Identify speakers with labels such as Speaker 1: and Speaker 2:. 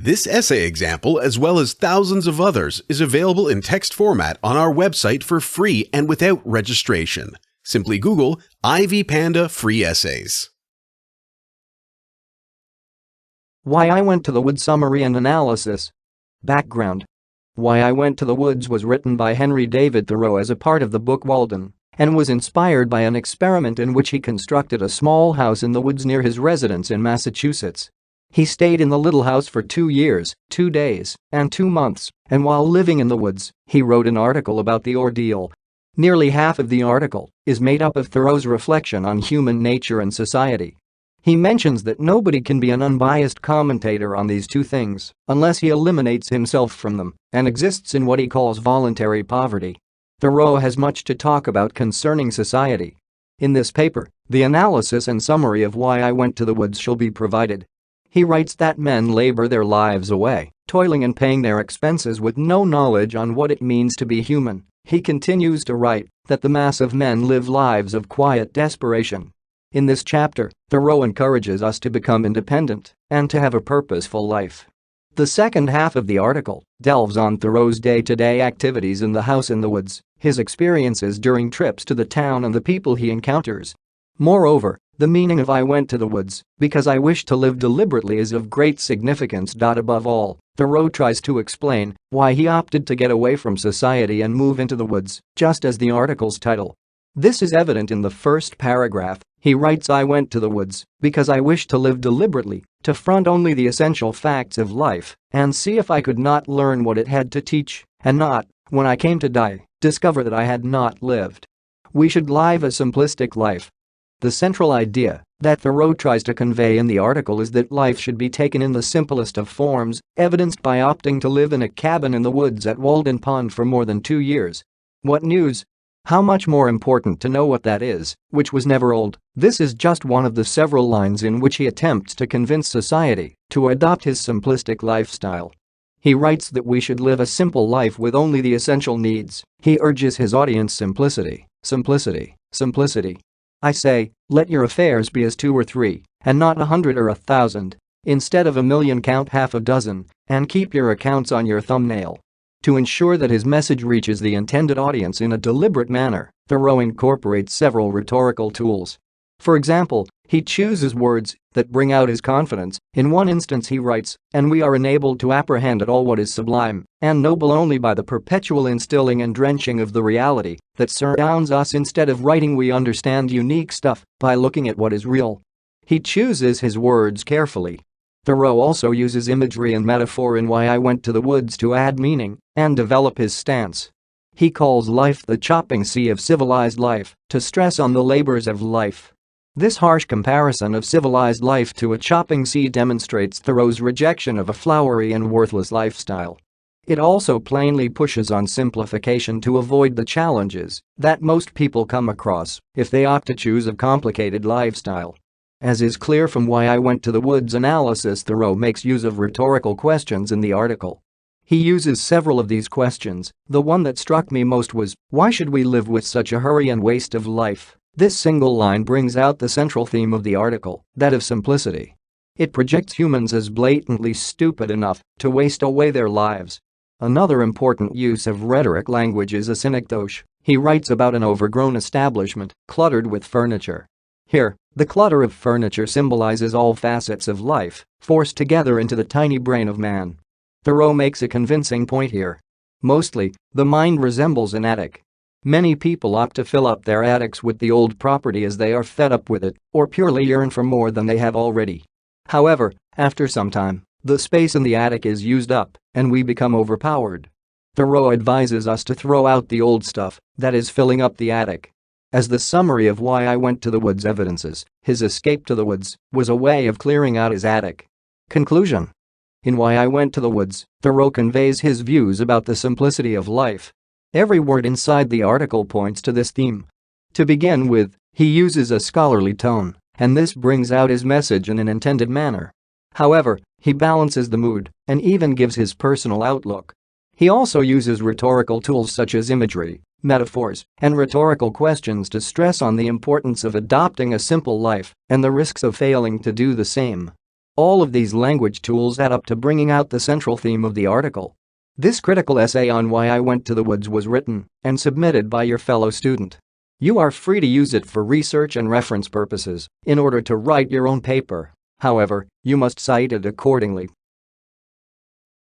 Speaker 1: This essay example, as well as thousands of others, is available in text format on our website for free and without registration. Simply Google Ivy Panda Free Essays.
Speaker 2: Why I Went to the Woods Summary and Analysis. Background. Why I Went to the Woods was written by Henry David Thoreau as a part of the book Walden, and was inspired by an experiment in which he constructed a small house in the woods near his residence in Massachusetts. He stayed in the little house for 2 years, 2 days, and 2 months, and while living in the woods, he wrote an article about the ordeal. Nearly half of the article is made up of Thoreau's reflection on human nature and society. He mentions that nobody can be an unbiased commentator on these two things unless he eliminates himself from them and exists in what he calls voluntary poverty. Thoreau has much to talk about concerning society. In this paper, the analysis and summary of Why I Went to the Woods shall be provided. He writes that men labor their lives away, toiling and paying their expenses with no knowledge on what it means to be human. He continues to write that the mass of men live lives of quiet desperation. In this chapter, Thoreau encourages us to become independent and to have a purposeful life. The second half of the article delves on Thoreau's day-to-day activities in the house in the woods, his experiences during trips to the town and the people he encounters. Moreover, the meaning of I went to the woods because I wish to live deliberately is of great significance. Above all, Thoreau tries to explain why he opted to get away from society and move into the woods, just as the article's title. This is evident in the first paragraph. He writes, I went to the woods because I wished to live deliberately, to front only the essential facts of life and see if I could not learn what it had to teach and not, when I came to die, discover that I had not lived. We should live a simplistic life. The central idea that Thoreau tries to convey in the article is that life should be taken in the simplest of forms, evidenced by opting to live in a cabin in the woods at Walden Pond for more than 2 years. What news? How much more important to know what that is, which was never old. This is just one of the several lines in which he attempts to convince society to adopt his simplistic lifestyle. He writes that we should live a simple life with only the essential needs. He urges his audience simplicity, simplicity, simplicity. I say, let your affairs be as 2 or 3, and not 100 or 1,000. Instead of 1,000,000, count half a dozen, and keep your accounts on your thumbnail. To ensure that his message reaches the intended audience in a deliberate manner, Thoreau incorporates several rhetorical tools. For example, he chooses words that bring out his confidence. In one instance he writes, and we are enabled to apprehend at all what is sublime and noble only by the perpetual instilling and drenching of the reality that surrounds us. Instead of writing we understand unique stuff by looking at what is real. He chooses his words carefully. Thoreau also uses imagery and metaphor in Why I Went to the Woods to add meaning and develop his stance. He calls life the chopping sea of civilized life to stress on the labors of life. This harsh comparison of civilized life to a chopping sea demonstrates Thoreau's rejection of a flowery and worthless lifestyle. It also plainly pushes on simplification to avoid the challenges that most people come across if they opt to choose a complicated lifestyle. As is clear from Why I Went to the Woods analysis, Thoreau makes use of rhetorical questions in the article. He uses several of these questions. The one that struck me most was, why should we live with such a hurry and waste of life? This single line brings out the central theme of the article, that of simplicity. It projects humans as blatantly stupid enough to waste away their lives. Another important use of rhetoric language is a synecdoche. He writes about an overgrown establishment, cluttered with furniture. Here, the clutter of furniture symbolizes all facets of life, forced together into the tiny brain of man. Thoreau makes a convincing point here. Mostly, the mind resembles an attic. Many people opt to fill up their attics with the old property as they are fed up with it, or purely yearn for more than they have already. However, after some time, the space in the attic is used up, and we become overpowered. Thoreau advises us to throw out the old stuff that is filling up the attic. As the summary of Why I Went to the Woods evidences, his escape to the woods was a way of clearing out his attic. Conclusion. In Why I Went to the Woods, Thoreau conveys his views about the simplicity of life. Every word inside the article points to this theme. To begin with, he uses a scholarly tone, and this brings out his message in an intended manner. However, he balances the mood and even gives his personal outlook. He also uses rhetorical tools such as imagery, metaphors, and rhetorical questions to stress on the importance of adopting a simple life and the risks of failing to do the same. All of these language tools add up to bringing out the central theme of the article. This critical essay on why I went to the woods was written and submitted by your fellow student. You are free to use it for research and reference purposes in order to write your own paper. However, you must cite it accordingly.